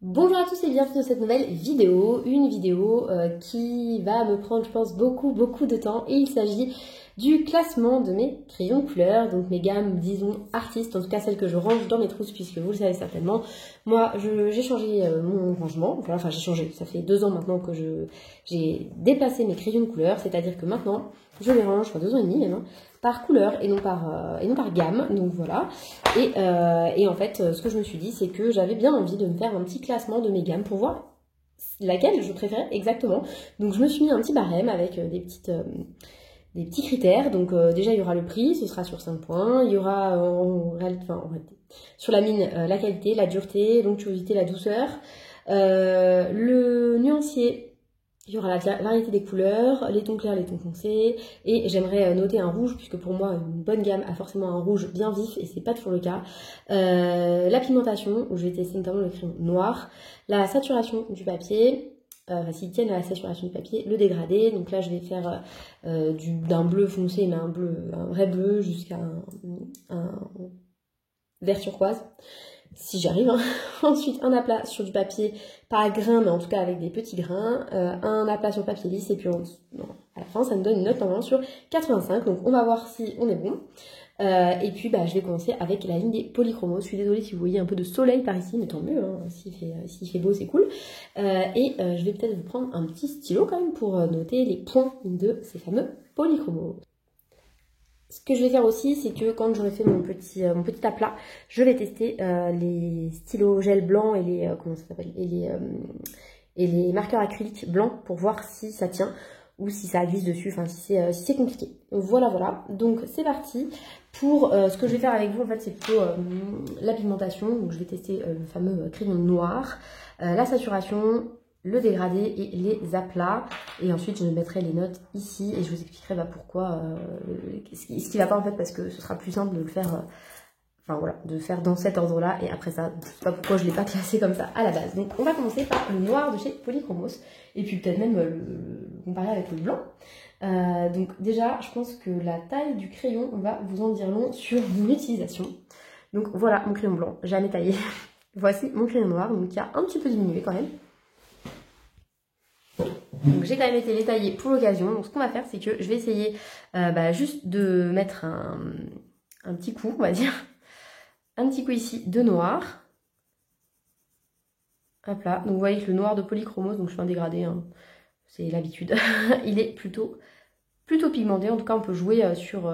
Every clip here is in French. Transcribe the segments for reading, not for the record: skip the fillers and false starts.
Bonjour à tous et bienvenue dans cette nouvelle vidéo, une vidéo qui va me prendre je pense beaucoup de temps et il s'agit du classement de mes crayons de couleur, donc mes gammes disons artistes, en tout cas celles que je range dans mes trousses puisque vous le savez certainement, moi j'ai changé mon rangement, voilà, enfin j'ai changé, ça fait 2 ans maintenant que j'ai déplacé mes crayons de couleur, c'est-à-dire que maintenant je les range, enfin 2 ans et demi même, hein, par couleur et non par gamme, donc voilà. Et en fait, ce que je me suis dit, c'est que j'avais bien envie de me faire un petit classement de mes gammes pour voir laquelle je préférais exactement. Donc je me suis mis un petit barème avec des petits critères. Donc déjà, il y aura le prix, ce sera sur 5 points. Il y aura en réalité, sur la mine, la qualité, la dureté, l'onctuosité, la douceur. Le nuancier. Il y aura la variété des couleurs, les tons clairs, les tons foncés, et j'aimerais noter un rouge, puisque pour moi, une bonne gamme a forcément un rouge bien vif, et c'est pas toujours le cas. La pigmentation, où je vais tester notamment le crayon noir, la saturation du papier, s'ils tiennent à la saturation du papier, le dégradé, donc là je vais faire d'un bleu foncé, mais un vrai bleu, jusqu'à un vert turquoise. Si j'arrive, hein. Ensuite un aplat sur du papier, pas à grains, mais en tout cas avec des petits grains, un aplat sur papier lisse, et puis à la fin ça me donne une note normalement sur 85, donc on va voir si on est bon. Et puis je vais commencer avec la ligne des polychromos. Je suis désolée si vous voyez un peu de soleil par ici, mais tant mieux, hein. S'il fait beau c'est cool. Je vais peut-être vous prendre un petit stylo quand même pour noter les points de ces fameux polychromos. Ce que je vais faire aussi, c'est que quand j'aurai fait mon petit aplat, je vais tester les stylos gel blanc et les comment ça s'appelle et les marqueurs acryliques blancs pour voir si ça tient ou si ça glisse dessus, enfin si c'est compliqué. Voilà. Donc c'est parti. Pour ce que je vais faire avec vous, en fait, c'est plutôt la pigmentation. Donc je vais tester le fameux crayon noir, la saturation, le dégradé et les aplats, et ensuite je mettrai les notes ici et je vous expliquerai pourquoi ce qui va pas, en fait, parce que ce sera plus simple de le faire de faire dans cet ordre là, et après ça je sais pas pourquoi je l'ai pas classé comme ça à la base. Donc on va commencer par le noir de chez Polychromos et puis peut-être même le comparer avec le blanc. Donc déjà je pense que la taille du crayon va vous en dire long sur mon utilisation. Donc voilà mon crayon blanc, jamais taillé. Voici mon crayon noir, donc qui a un petit peu diminué quand même. Donc j'ai quand même été les tailler pour l'occasion. Donc ce qu'on va faire, c'est que je vais essayer juste de mettre un petit coup, on va dire. Un petit coup ici de noir. Hop là. Donc vous voyez que le noir de Polychromos, donc je fais un dégradé, hein, c'est l'habitude. Il est plutôt pigmenté. En tout cas, on peut jouer sur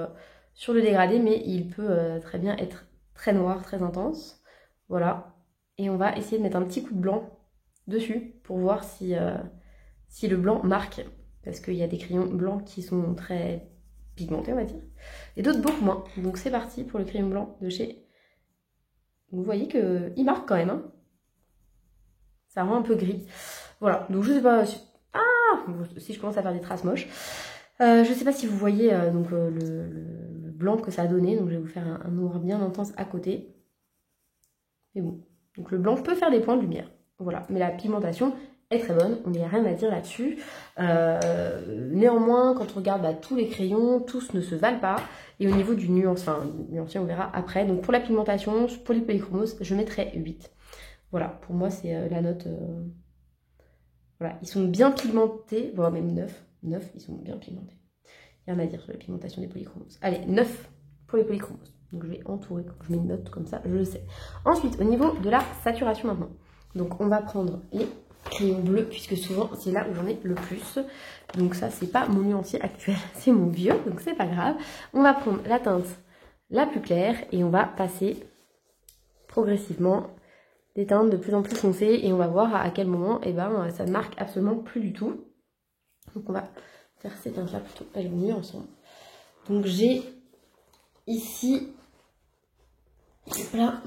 le dégradé, mais il peut très bien être très noir, très intense. Voilà. Et on va essayer de mettre un petit coup de blanc dessus pour voir si le blanc marque, parce qu'il y a des crayons blancs qui sont très pigmentés, on va dire, et d'autres beaucoup moins. Donc c'est parti pour le crayon blanc de chez... Vous voyez qu'il marque quand même, hein. Ça rend un peu gris. Voilà, donc je sais pas si je commence à faire des traces moches. Je sais pas si vous voyez le blanc que ça a donné, donc je vais vous faire un noir bien intense à côté. Mais bon, donc le blanc peut faire des points de lumière. Voilà, mais la pigmentation est très bonne, on n'y a rien à dire là-dessus. Néanmoins, quand on regarde tous les crayons, tous ne se valent pas. Et au niveau du nuancier, on verra après. Donc pour la pigmentation, pour les Polychromos, je mettrai 8. Voilà, pour moi c'est la note... Voilà, ils sont bien pigmentés, bon même 9. 9, ils sont bien pigmentés. Rien à dire sur la pigmentation des Polychromos. Allez, 9 pour les Polychromos. Donc je vais entourer, quand je mets une note comme ça, je le sais. Ensuite, au niveau de la saturation maintenant. Donc on va prendre les crayon bleu, puisque souvent c'est là où j'en ai le plus. Donc ça, c'est pas mon nuancier actuel, c'est mon vieux, donc c'est pas grave. On va prendre la teinte la plus claire et on va passer progressivement des teintes de plus en plus foncées, et on va voir à quel moment ça ne marque absolument plus du tout. Donc on va faire ces teintes là plutôt, elles vont mieux ensemble. Donc j'ai ici là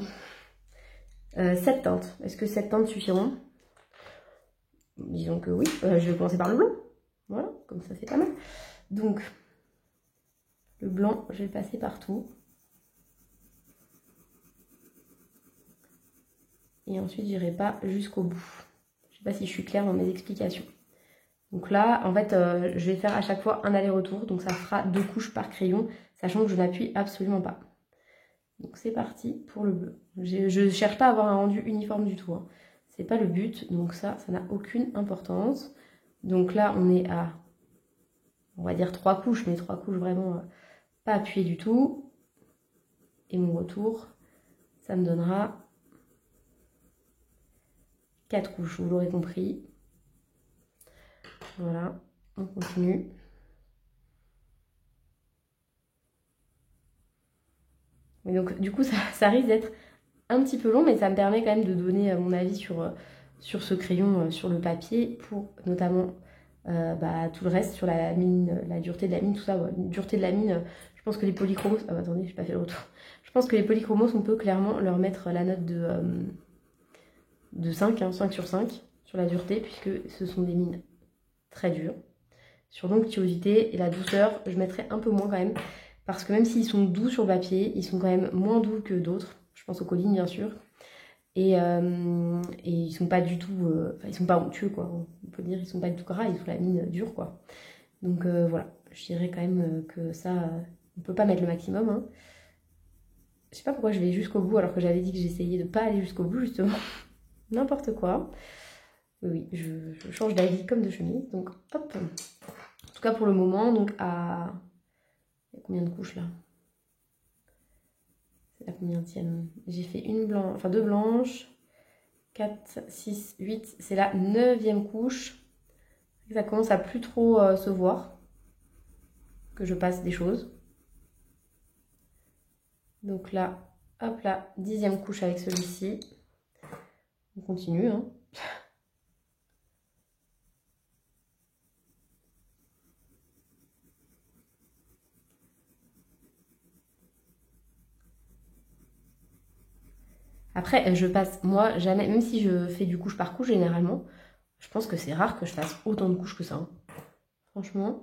7 teintes. Est-ce que 7 teintes suffiront? Disons que oui. Je vais commencer par le blanc. Voilà, comme ça c'est pas mal. Donc, le blanc, je vais le passer partout. Et ensuite, j'irai pas jusqu'au bout. Je sais pas si je suis claire dans mes explications. Donc là, en fait, je vais faire à chaque fois un aller-retour. Donc ça fera 2 couches par crayon, sachant que je n'appuie absolument pas. Donc c'est parti pour le bleu. Je cherche pas à avoir un rendu uniforme du tout, hein. c'est pas le but, donc ça n'a aucune importance. Donc là, on est à, on va dire 3 couches, mais 3 couches vraiment pas appuyées du tout. Et mon retour, ça me donnera 4 couches, vous l'aurez compris. Voilà, on continue. Et donc du coup, ça risque d'être un petit peu long, mais ça me permet quand même de donner mon avis sur ce crayon, sur le papier, pour notamment tout le reste, sur la mine, la dureté de la mine, tout ça. Ouais. Dureté de la mine, je pense que les polychromos... Ah, attendez, j'ai pas fait le retour. Je pense que les polychromos, on peut clairement leur mettre la note de 5, hein, 5 sur 5, sur la dureté, puisque ce sont des mines très dures. Sur l'onctuosité et la douceur, je mettrai un peu moins quand même, parce que même s'ils sont doux sur le papier, ils sont quand même moins doux que d'autres. Je pense aux collines, bien sûr. Et ils sont pas du tout... ils sont pas onctueux, quoi. On peut dire, ils sont pas du tout gras, ils sont la mine dure, quoi. Donc voilà, je dirais quand même que ça, on peut pas mettre le maximum. Hein. Je sais pas pourquoi je vais jusqu'au bout, alors que j'avais dit que j'essayais de pas aller jusqu'au bout, justement. N'importe quoi. Oui, je change d'avis comme de chemise, donc hop. En tout cas pour le moment, donc à... Il y a combien de couches là? C'est la combienième? J'ai fait une blanche, enfin 2 blanches, 4, 6, 8, c'est la 9e couche. Ça commence à plus trop se voir que je passe des choses. Donc là, hop là, 10e couche avec celui-ci. On continue, hein. Après, je passe, moi, jamais, même si je fais du couche par couche, généralement, je pense que c'est rare que je fasse autant de couches que ça. Hein. Franchement.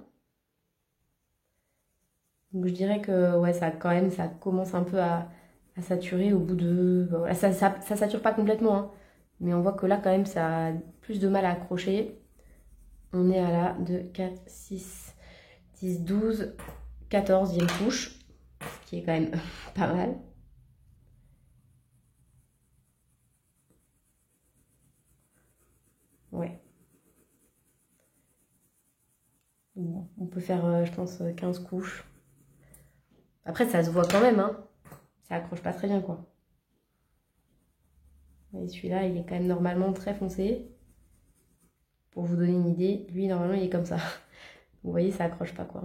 Donc je dirais que, ouais, ça quand même, ça commence un peu à saturer au bout de... Bon, ça sature pas complètement, hein, mais on voit que là, quand même, ça a plus de mal à accrocher. On est à la 2, 4, 6, 10, 12, 14e couche, ce qui est quand même pas mal. Ouais. Bon, on peut faire, je pense, 15 couches. Après, ça se voit quand même, hein. Ça accroche pas très bien, quoi. Et celui-là, il est quand même normalement très foncé. Pour vous donner une idée, lui, normalement, il est comme ça. Vous voyez, ça accroche pas, quoi.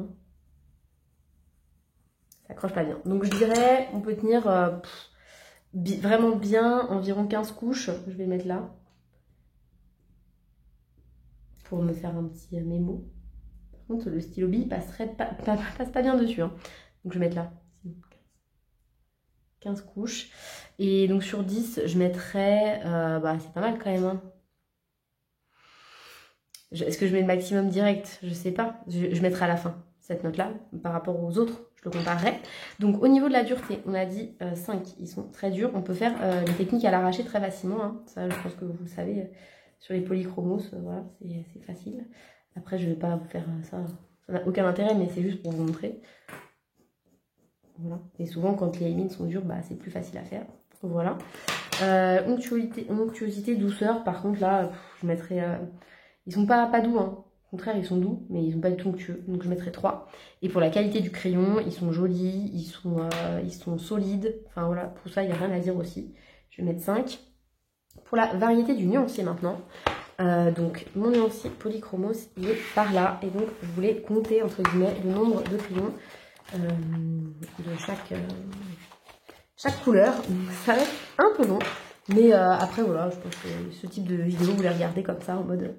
Ça accroche pas bien. Donc, je dirais, on peut tenir vraiment bien, environ 15 couches. Je vais mettre là. Pour me faire un petit mémo. Par contre, le stylo bille passe pas bien dessus. Hein. Donc, je vais mettre là. 15 couches. Et donc, sur 10, je mettrais... c'est pas mal quand même. Hein. Est-ce que je mets le maximum direct? Je sais pas. Je mettrai à la fin cette note-là par rapport aux autres. Je le comparerai. Donc, au niveau de la dureté, on a dit 5. Ils sont très durs. On peut faire les techniques à l'arraché très facilement. Hein. Ça, je pense que vous le savez. Sur les polychromos, voilà, c'est facile. Après, je vais pas vous faire ça. Ça n'a aucun intérêt, mais c'est juste pour vous montrer. Voilà. Et souvent, quand les mines sont dures, c'est plus facile à faire. Voilà. Onctuosité, douceur. Par contre, là, je mettrais... ils sont pas doux, hein. Au contraire, ils sont doux, mais ils sont pas du tout onctueux. Donc, je mettrais 3. Et pour la qualité du crayon, ils sont jolis, ils sont solides. Enfin, voilà, pour ça, il n'y a rien à dire aussi. Je vais mettre 5. Pour la variété du nuancier maintenant. Donc, mon nuancier polychromos, il est par là. Et donc, je voulais compter, entre guillemets, le nombre de crayons de chaque couleur. Donc, ça va être un peu long. Mais après, voilà, je pense que ce type de vidéo, vous les regardez comme ça, en mode un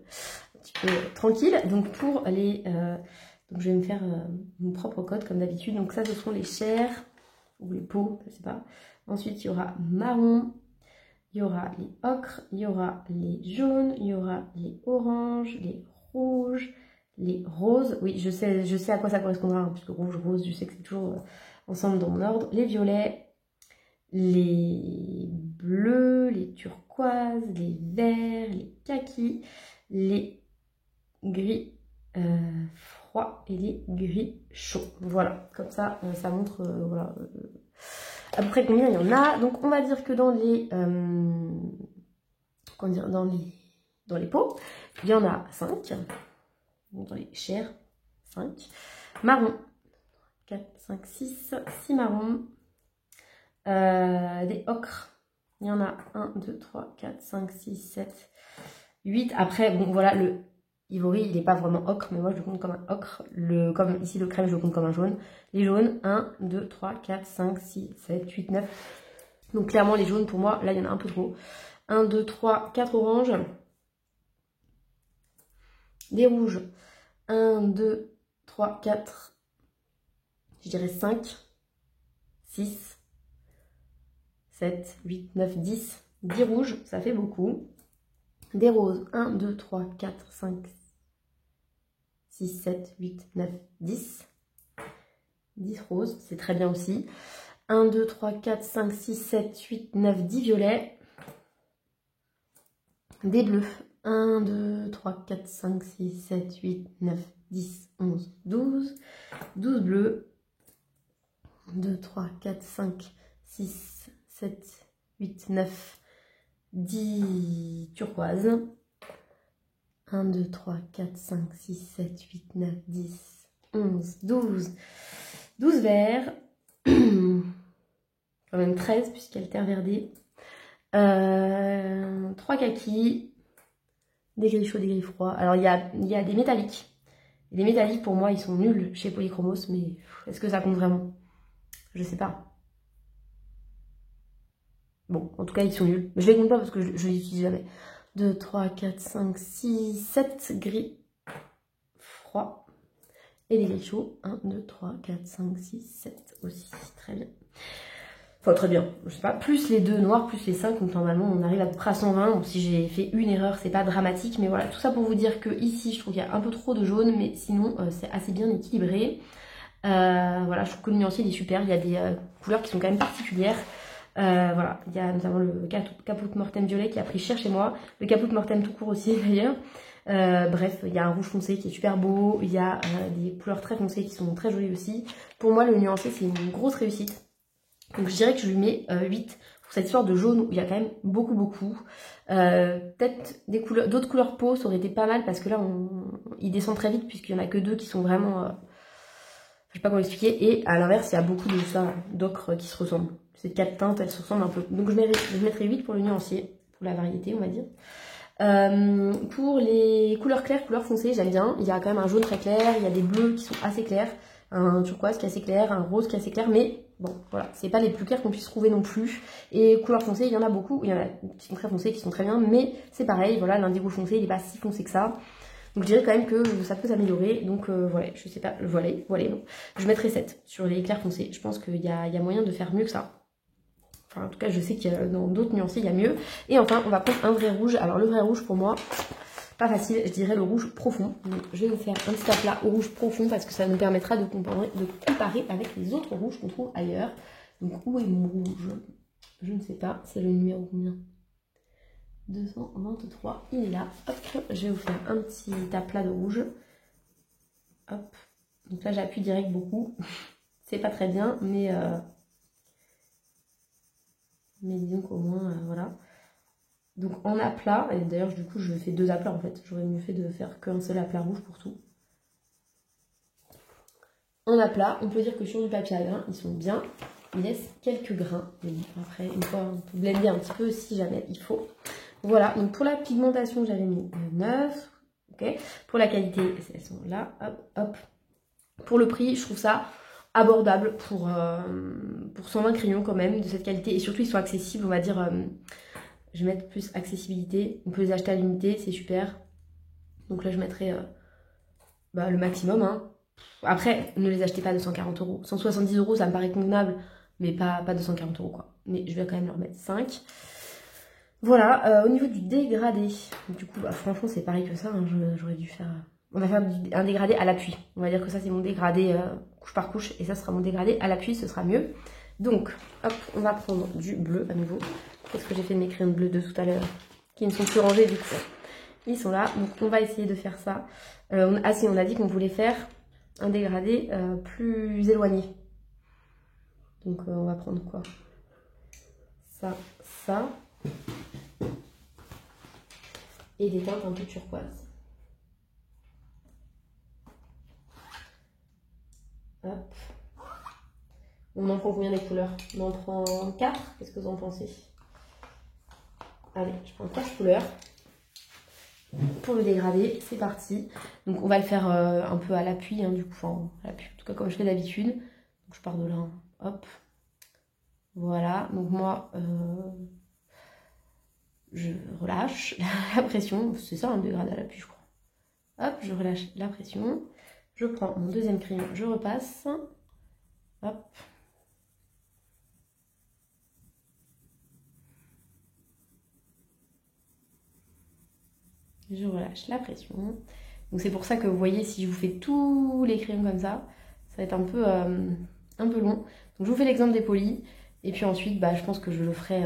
petit peu tranquille. Donc, pour les... donc, je vais me faire mon propre code, comme d'habitude. Donc, ça, ce seront les chairs, ou les peaux, je sais pas. Ensuite, il y aura marron. Il y aura les ocres, il y aura les jaunes, il y aura les oranges, les rouges, les roses. Oui, je sais à quoi ça correspondra, hein, puisque rouge, rose, je sais que c'est toujours ensemble dans mon ordre. Les violets, les bleus, les turquoises, les verts, les kakis, les gris froids et les gris chauds. Voilà, comme ça, ça montre... voilà. À peu près combien il y en a. Donc on va dire que dans les comment dire, dans les pots. Il y en a 5. Dans les chairs, 5. Marron, 4, 5, 6 marrons. Des ocres. Il y en a 1, 2, 3, 4, 5, 6, 7, 8. Après, bon, voilà, le ivory, il n'est pas vraiment ocre, mais moi, je le compte comme un ocre. Comme ici, le crème, je le compte comme un jaune. Les jaunes, 1, 2, 3, 4, 5, 6, 7, 8, 9. Donc, clairement, les jaunes, pour moi, là, il y en a un peu trop. 1, 2, 3, 4 oranges. Des rouges. 1, 2, 3, 4. Je dirais 5, 6. 7, 8, 9, 10. 10 rouges, ça fait beaucoup. Des roses, 1, 2, 3, 4, 5, 6, 7, 8, 9, 10. 10 roses, c'est très bien aussi. 1, 2, 3, 4, 5, 6, 7, 8, 9, 10 violets. Des bleus, 1, 2, 3, 4, 5, 6, 7, 8, 9, 10, 11, 12. 12 bleus. 2, 3, 4, 5, 6, 7, 8, 9, 10 turquoises. 1, 2, 3, 4, 5, 6, 7, 8, 9, 10, 11, 12. 12 verts. Quand même 13 puisqu'il y a le terre verdé. 3 kakis. Des gris chauds, des gris froids. Alors il y a des métalliques. Et les métalliques pour moi ils sont nuls chez Polychromos, mais est-ce que ça compte vraiment? Je sais pas. Bon, en tout cas, ils sont nuls. Mais je les compte pas parce que je les utilise jamais. 2, 3, 4, 5, 6, 7 gris froids. Et les gris chauds. 1, 2, 3, 4, 5, 6, 7 aussi. Très bien. Enfin, très bien. Je sais pas. Plus les 2 noirs, plus les 5. Donc, normalement, on arrive à peu près à 120. Donc, si j'ai fait une erreur, c'est pas dramatique. Mais voilà, tout ça pour vous dire que ici, je trouve qu'il y a un peu trop de jaune. Mais sinon, c'est assez bien équilibré. Voilà, je trouve que le nuancier, il est super. Il y a des couleurs qui sont quand même particulières. Voilà, il y a notamment le Caput Mortem violet qui a pris cher chez moi, le Caput Mortem tout court aussi d'ailleurs. Bref, il y a un rouge foncé qui est super beau, il y a des couleurs très foncées qui sont très jolies aussi. Pour moi, le nuancé, c'est une grosse réussite. Donc je dirais que je lui mets 8 pour cette histoire de jaune où il y a quand même beaucoup. Peut-être d'autres couleurs peau, ça aurait été pas mal parce que là, il descend très vite puisqu'il n'y en a que 2 qui sont vraiment... je sais pas comment expliquer. Et à l'inverse, il y a beaucoup d'ocre qui se ressemblent. Ces 4 teintes, elles se ressemblent un peu. Donc je mettrai 8 pour le nuancier, pour la variété, on va dire. Pour les couleurs claires, couleurs foncées, j'aime bien. Il y a quand même un jaune très clair, il y a des bleus qui sont assez clairs, un turquoise qui est assez clair, un rose qui est assez clair, mais bon, voilà, c'est pas les plus clairs qu'on puisse trouver non plus. Et couleurs foncées, il y en a beaucoup, il y en a qui sont très foncées, qui sont très bien, mais c'est pareil, voilà, l'indigo foncé, il est pas si foncé que ça. Donc je dirais quand même que ça peut s'améliorer. Donc voilà, je sais pas, voilà, non. Je mettrai 7 sur les clairs foncés. Je pense qu'il y a moyen de faire mieux que ça. Enfin, en tout cas, je sais qu'il y a dans d'autres nuanciers, il y a mieux. Et enfin, on va prendre un vrai rouge. Alors le vrai rouge, pour moi, pas facile, je dirais le rouge profond. Donc je vais vous faire un petit aplat au rouge profond parce que ça nous permettra de comparer avec les autres rouges qu'on trouve ailleurs. Donc où est mon rouge? Je ne sais pas, c'est le numéro combien? 223, il est là. Hop, je vais vous faire un petit aplat de rouge. Hop. Donc là, j'appuie direct beaucoup. C'est pas très bien, mais disons qu'au moins, voilà. Donc en aplat, et d'ailleurs, du coup, je fais 2 aplats en fait. J'aurais mieux fait de faire qu'un seul aplat rouge pour tout. En aplat, on peut dire que sur du papier à grains, ils sont bien. Ils laissent quelques grains. Mais après, une fois, on peut blender un petit peu si jamais il faut. Voilà, donc pour la pigmentation, j'avais mis 9. Okay. Pour la qualité, elles sont là. Hop, hop. Pour le prix, je trouve ça abordable pour 120 crayons quand même de cette qualité. Et surtout, ils sont accessibles, on va dire. Je vais mettre plus accessibilité. On peut les acheter à l'unité, c'est super. Donc là, je mettrai le maximum. Hein. Après, ne les achetez pas à 240 €. 170 €, ça me paraît convenable, mais pas 240 € quoi. Mais je vais quand même leur mettre 5. Voilà, au niveau du dégradé, du coup, franchement, c'est pareil que ça. Hein, j'aurais dû faire... On va faire un dégradé à l'appui. On va dire que ça, c'est mon dégradé couche par couche. Et ça sera mon dégradé à l'appui, ce sera mieux. Donc, hop, on va prendre du bleu à nouveau. Qu'est-ce que j'ai fait de mes crayons bleus de tout à l'heure? Qui ne sont plus rangés, du coup. Ils sont là. Donc, on va essayer de faire ça. Ah si, on a dit qu'on voulait faire un dégradé plus éloigné. Donc, on va prendre quoi? Ça, ça... et des teintes un peu turquoise. Hop. On en prend combien des couleurs? On en prend 4. Qu'est-ce que vous en pensez? Allez, je prends 4 couleurs. Pour le dégradé, c'est parti. Donc on va le faire un peu à l'appui, hein, du coup, enfin, à l'appui, en tout cas comme je fais d'habitude. Donc je pars de là, hein. Hop. Voilà, donc moi, je relâche la pression. C'est ça un dégradé à l'appui, je crois. Hop, je relâche la pression. Je prends mon deuxième crayon, je repasse. Hop. Je relâche la pression. Donc c'est pour ça que vous voyez, si je vous fais tous les crayons comme ça va être un peu long. Donc je vous fais l'exemple des polis. Et puis ensuite, bah, je pense que je le ferai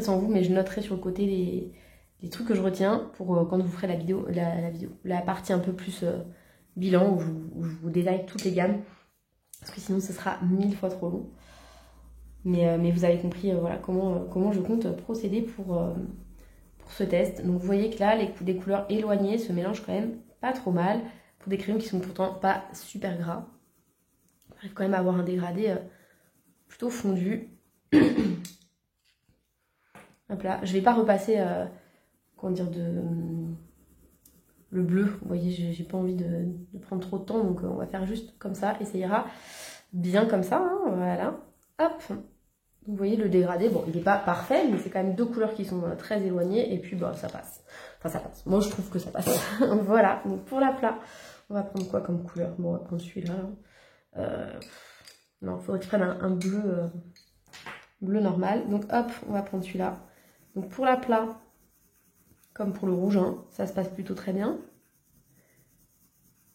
sans vous, mais je noterai sur le côté les trucs que je retiens pour quand vous ferez la vidéo, la partie un peu plus bilan où je vous détaille toutes les gammes. Parce que sinon ce sera 1000 fois trop long. Mais vous avez compris voilà, comment je compte procéder pour ce test. Donc vous voyez que là, des couleurs éloignées se mélangent quand même pas trop mal pour des crayons qui sont pourtant pas super gras. On arrive quand même à avoir un dégradé plutôt fondu. Hop là, je vais pas repasser comment dire le bleu. Vous voyez, j'ai pas envie de prendre trop de temps, donc on va faire juste comme ça et ça ira bien comme ça, hein, voilà. Hop. Vous voyez le dégradé, bon il n'est pas parfait, mais c'est quand même deux couleurs qui sont très éloignées et puis bah, ça passe. Enfin ça passe, moi je trouve que ça passe. Voilà, donc pour l'aplat, on va prendre quoi comme couleur? Bon on va prendre celui-là. Non, il faudrait que je prenne un bleu, bleu normal. Donc hop, on va prendre celui-là. Donc pour l'aplat, comme pour le rouge, hein, ça se passe plutôt très bien.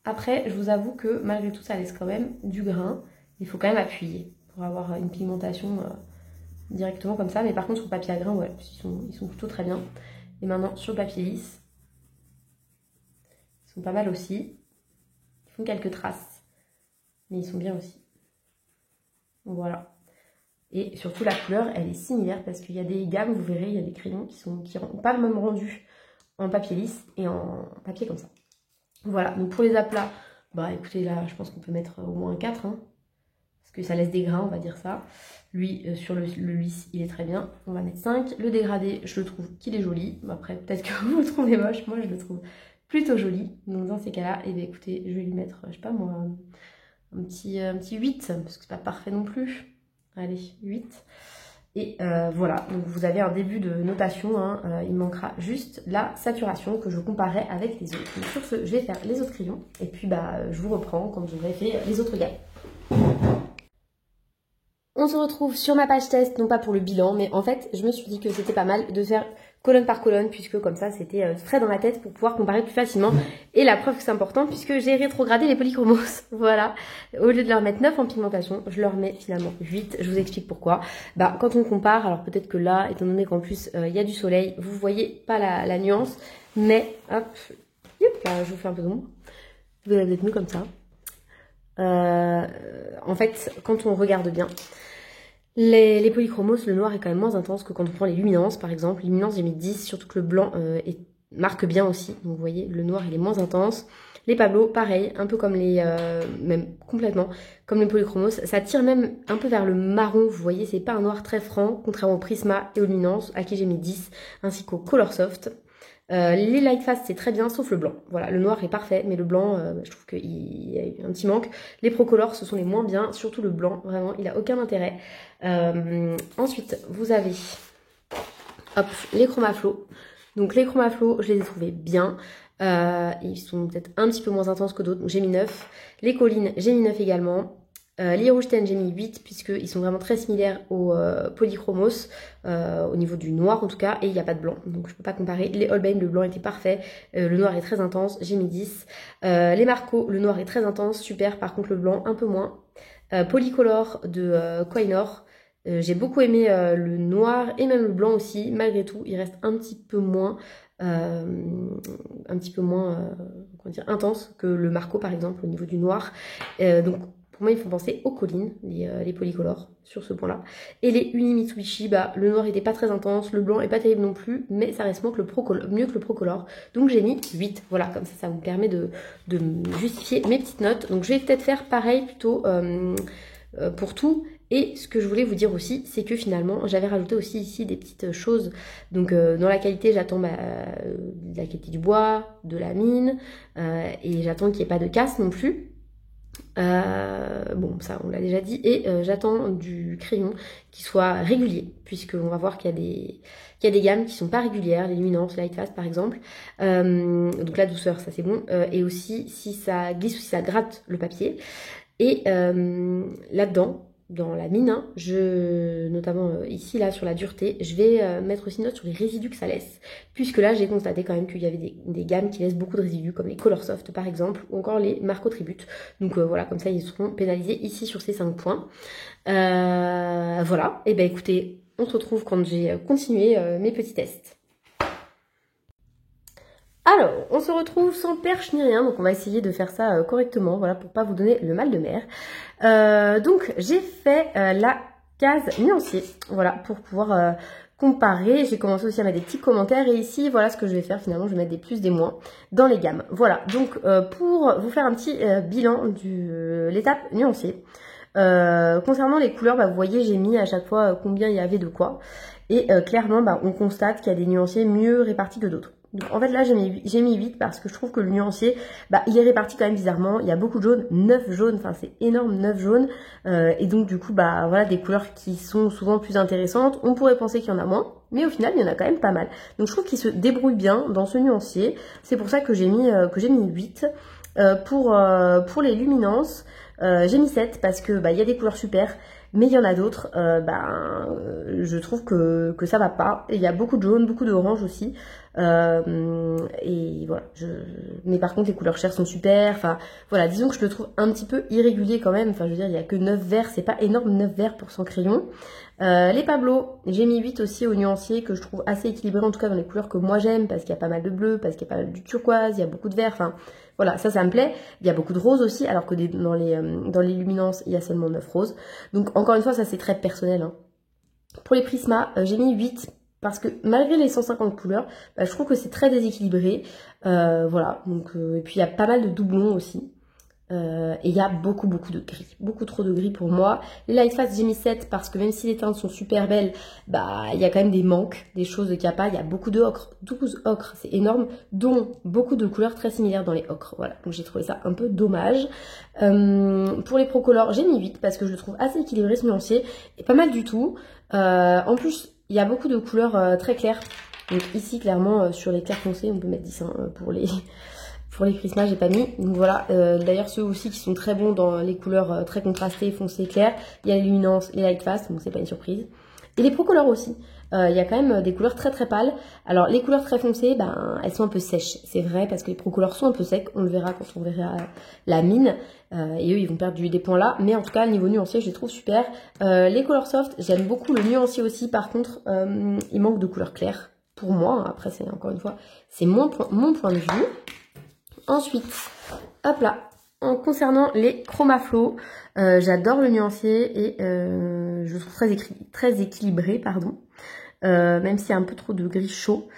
Après, je vous avoue que malgré tout, ça laisse quand même du grain. Il faut quand même appuyer pour avoir une pigmentation directement comme ça. Mais par contre, sur le papier à grains, ouais, ils sont plutôt très bien. Et maintenant, sur le papier lisse, ils sont pas mal aussi. Ils font quelques traces, mais ils sont bien aussi. Donc voilà. Et surtout, la couleur, elle est similaire parce qu'il y a des gammes, vous verrez, il y a des crayons qui n'ont pas le même rendu en papier lisse et en papier comme ça. Voilà, donc pour les aplats, bah écoutez, là, je pense qu'on peut mettre au moins un 4, hein, parce que ça laisse des grains, on va dire ça. Lui, sur le lisse, il est très bien, on va mettre 5. Le dégradé, je le trouve qu'il est joli. Après, peut-être que vous le trouvez moche, moi je le trouve plutôt joli. Donc dans ces cas-là, eh bien, écoutez, je vais lui mettre, je sais pas moi, un petit 8, parce que c'est pas parfait non plus. Allez, 8. Et voilà, donc vous avez un début de notation, hein, il manquera juste la saturation que je comparerai avec les autres. Donc sur ce, je vais faire les autres crayons et puis bah, je vous reprends quand j'aurai fait les autres gammes. On se retrouve sur ma page test, non pas pour le bilan, mais en fait, je me suis dit que c'était pas mal de faire colonne par colonne, puisque comme ça, c'était frais dans ma tête pour pouvoir comparer plus facilement. Et la preuve que c'est important, puisque j'ai rétrogradé les polychromos. Voilà. Au lieu de leur mettre 9 en pigmentation, je leur mets finalement 8. Je vous explique pourquoi. Bah, quand on compare, alors peut-être que là, étant donné qu'en plus, il y a du soleil, vous voyez pas la nuance, mais hop, là, je vous fais un peu d'ombre. Vous avez peut-être mieux comme ça. En fait, quand on regarde bien, les polychromos, le noir est quand même moins intense que quand on prend les luminances, par exemple. Luminance, j'ai mis 10, surtout que le blanc marque bien aussi. Donc vous voyez, le noir, il est moins intense. Les Pablo, pareil, un peu comme même complètement, comme les polychromos. Ça tire même un peu vers le marron, vous voyez, c'est pas un noir très franc, contrairement au Prisma et aux luminances, à qui j'ai mis 10, ainsi qu'au Colorsoft. Les Lightfast c'est très bien sauf le blanc, voilà, le noir est parfait mais le blanc je trouve qu'il y a eu un petit manque. Les Procolor ce sont les moins bien, surtout le blanc, vraiment il a aucun intérêt. Ensuite vous avez hop, les Chromaflow. Donc les Chromaflow je les ai trouvés bien, ils sont peut-être un petit peu moins intenses que d'autres, donc j'ai mis 9. Les Collines j'ai mis 9 également. Les Rouge Ten j'ai mis 8 puisqu'ils sont vraiment très similaires aux polychromos au niveau du noir en tout cas, et il n'y a pas de blanc donc je peux pas comparer. Les Holbein, le blanc était parfait, le noir est très intense, j'ai mis 10. Les Marco, le noir est très intense, super, par contre le blanc un peu moins. Polycolor de Koinor, j'ai beaucoup aimé le noir et même le blanc aussi, malgré tout il reste un petit peu moins comment dire, intense que le Marco par exemple au niveau du noir, donc Pour moi, ils font penser aux collines, les polycolores, sur ce point-là. Et les Uni Mitsubishi, bah, le noir n'était pas très intense, le blanc est pas terrible non plus, mais ça reste mieux que le Procolor. Donc j'ai mis 8. Voilà, comme ça vous permet de justifier mes petites notes. Donc je vais peut-être faire pareil plutôt pour tout. Et ce que je voulais vous dire aussi, c'est que finalement, j'avais rajouté aussi ici des petites choses. Donc dans la qualité, j'attends de la qualité du bois, de la mine, et j'attends qu'il n'y ait pas de casse non plus. Bon, ça on l'a déjà dit. Et j'attends du crayon qui soit régulier, puisqu'on va voir qu'il y a des gammes qui sont pas régulières, les luminances, Light Fast par exemple. Donc la douceur, ça c'est bon. Et aussi si ça glisse ou si ça gratte le papier. Et là-dedans, dans la mine, hein, notamment ici là sur la dureté, je vais mettre aussi une note sur les résidus que ça laisse, puisque là j'ai constaté quand même qu'il y avait des gammes qui laissent beaucoup de résidus, comme les Colorsoft par exemple, ou encore les Marco Tribute. Donc voilà, comme ça ils seront pénalisés ici sur ces 5 points. Voilà, et ben écoutez, on se retrouve quand j'ai continué mes petits tests. Alors, on se retrouve sans perche ni rien, donc on va essayer de faire ça correctement, voilà, pour pas vous donner le mal de mer. Donc, j'ai fait la case nuancier, voilà, pour pouvoir comparer. J'ai commencé aussi à mettre des petits commentaires, et ici, voilà ce que je vais faire, finalement, je vais mettre des plus, des moins dans les gammes. Voilà, donc pour vous faire un petit bilan de l'étape nuancier. Concernant les couleurs, bah, vous voyez, j'ai mis à chaque fois combien il y avait de quoi. Et clairement, bah, on constate qu'il y a des nuanciers mieux répartis que d'autres. Donc en fait là j'ai mis 8 parce que je trouve que le nuancier, bah, il est réparti quand même bizarrement. Il y a beaucoup de jaunes, 9 jaunes, enfin c'est énorme, 9 jaunes. Et donc du coup, bah voilà, des couleurs qui sont souvent plus intéressantes. On pourrait penser qu'il y en a moins, mais au final il y en a quand même pas mal. Donc je trouve qu'il se débrouille bien dans ce nuancier. C'est pour ça que j'ai mis 8. Pour les luminances, j'ai mis 7 parce que bah, y a des couleurs super, mais il y en a d'autres, je trouve que ça va pas. Il y a beaucoup de jaune, beaucoup d'orange aussi. Et voilà, mais par contre les couleurs chères sont super. Enfin voilà, disons que je le trouve un petit peu irrégulier quand même. Enfin je veux dire, il y a que 9 verts, c'est pas énorme 9 verts pour 100 crayons. Les Pablo, j'ai mis 8 aussi au nuancier, que je trouve assez équilibré en tout cas dans les couleurs que moi j'aime, parce qu'il y a pas mal de bleu, parce qu'il y a pas mal du turquoise, il y a beaucoup de vert, enfin voilà, ça me plaît. Il y a beaucoup de roses aussi, alors que dans les luminances, il y a seulement 9 roses. Donc encore une fois, ça c'est très personnel, hein. Pour les Prisma, j'ai mis 8 parce que malgré les 150 couleurs, bah, je trouve que c'est très déséquilibré. Voilà, donc, et puis il y a pas mal de doublons aussi. Et il y a beaucoup de gris, beaucoup trop de gris pour moi. Les Light Fast, j'ai mis 7 parce que même si les teintes sont super belles, bah il y a quand même des manques, des choses qu'il n'y a pas. Il y a beaucoup de ocre, 12 ocres, c'est énorme, dont beaucoup de couleurs très similaires dans les ocres. Voilà, donc j'ai trouvé ça un peu dommage. Pour les Procolor, j'ai mis 8 parce que je le trouve assez équilibré ce nuancier, et pas mal du tout. En plus, il y a beaucoup de couleurs très claires. Donc ici, clairement, sur les clairs foncés, on peut mettre 10 hein, pour les Prisma, j'ai pas mis. Donc voilà, d'ailleurs ceux aussi qui sont très bons dans les couleurs très contrastées, foncées, claires. Il y a les luminances, les Light Fast, donc c'est pas une surprise. Et les Procolor aussi. Il y a quand même des couleurs très pâles. Alors les couleurs très foncées, ben elles sont un peu sèches. C'est vrai parce que les Procolor sont un peu secs. On le verra quand on verra la mine. Et eux ils vont perdre des points là. Mais en tout cas, niveau nuancier, je les trouve super. Les Colorsoft, j'aime beaucoup le nuancier aussi. Par contre, il manque de couleurs claires. Pour moi, après c'est encore une fois, c'est mon point de vue. Ensuite, hop là, concernant les Chromaflow, j'adore le nuancier et je le trouve très équilibré, pardon, même s'il y a un peu trop de gris chaud.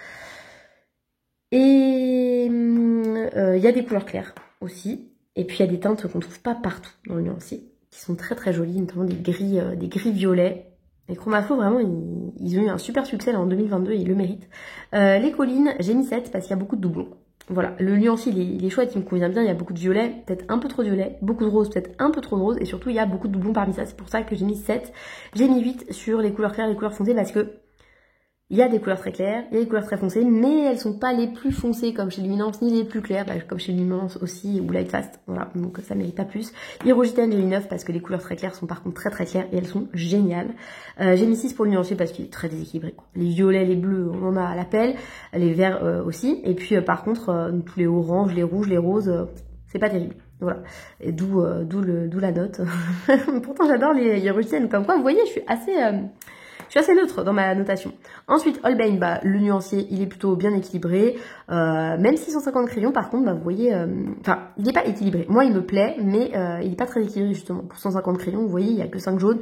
Et il y a des couleurs claires aussi, et puis il y a des teintes qu'on ne trouve pas partout dans le nuancier, qui sont très jolies, notamment des gris violets. Les Chromaflow, vraiment, ils ont eu un super succès là, en 2022 et ils le méritent. Les collines, j'ai mis 7 parce qu'il y a beaucoup de doublons. Voilà, le nuancier, il est chouette, il me convient bien, il y a beaucoup de violet, peut-être un peu trop de violet, beaucoup de rose, peut-être un peu trop de rose, et surtout il y a beaucoup de doublons parmi ça, c'est pour ça que j'ai mis 7. J'ai mis 8 sur les couleurs claires et les couleurs foncées parce que il y a des couleurs très claires, il y a des couleurs très foncées, mais elles sont pas les plus foncées comme chez Luminance, ni les plus claires, bah, comme chez Luminance aussi, ou Light Fast, voilà, donc ça mérite pas plus. Hirogiten, j'ai mis 9 parce que les couleurs très claires sont par contre très claires et elles sont géniales. J'ai mis 6 pour le nuancier parce qu'il est très déséquilibré, quoi. Les violets, les bleus, on en a à l'appel, les verts aussi, et puis par contre, tous les oranges, les rouges, les roses, c'est pas terrible. Voilà, et d'où la note. Pourtant j'adore les Hirogiten, comme quoi, vous voyez, je suis je suis assez neutre dans ma notation. Ensuite, Holbein, bah, le nuancier, il est plutôt bien équilibré. Même 650 crayons, par contre, bah, vous voyez, enfin, il n'est pas équilibré. Moi, il me plaît, mais il n'est pas très équilibré, justement. Pour 150 crayons, vous voyez, il n'y a que 5 jaunes.